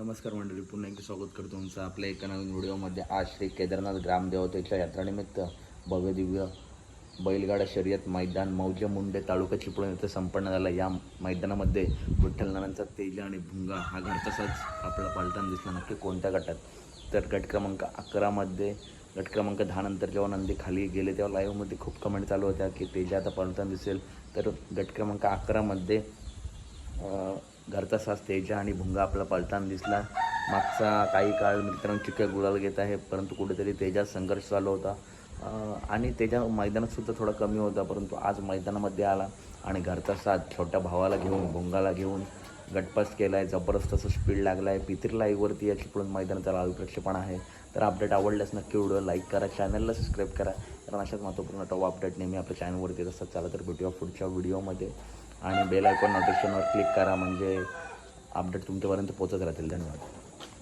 नमस्कार मंडळी, पुन्हा एकदा स्वागत करतो तुमचं आपल्या एका नवीन व्हिडिओमध्ये. आज श्री केदारनाथ ग्रामदेवतेच्या यात्रानिमित्त भव्य दिव्य बैलगाडा शर्यत मैदान मौजे मुंडे तालुका चिपळूण येथे संपन्न झाला. या मैदानामध्ये विठ्ठलनाथांचा तेजा आणि भुंगा हा घरचाच आपल्याला पलताना दिसला. नक्की कोणत्या गटात? तर गट क्रमांक 11मध्ये, गट क्रमांक 10 नंतर जेव्हा नंदी खाली गेले तेव्हा लाईव्हमध्ये खूप कमेंट चालू होत्या की तेजा आता पलताना दिसेल. तर गट क्रमांक 11मध्ये घरचा साज तेजा आणि भुंगा आपला पलताना दिसला. मागचा काही काळ मित्रांनो चिक्या गुलाल घेत आहे, परंतु कुठेतरी तेजा संघर्ष चालू होता आणि तेजा मैदानातसुद्धा थोडा कमी होता, परंतु आज मैदानामध्ये आला आणि घरचा साज छोट्या भावाला घेऊन भुंगाला घेऊन गटपास केला आहे. जबरदस्त असं स्पीड लागला आहे. पितिर लाईव्हवरती या चिपळूण मैदानाचा लाईव्ह प्रक्षेपण आहे. तर अपडेट आवडल्यास नक्की व्हिडिओ लाईक करा, चॅनलला सबस्क्राईब करा, कारण अशाच महत्त्वपूर्ण टॉप अपडेट नेहमी आपल्या चॅनलवरती येत असतात. चला तर भेटूया पुढच्या व्हिडिओमध्ये आणि बेल आयकॉन नोटिफिकेशनवर क्लिक करा, म्हणजे अपडेट तुमच्यापर्यंत पोहोचत राहतील. धन्यवाद.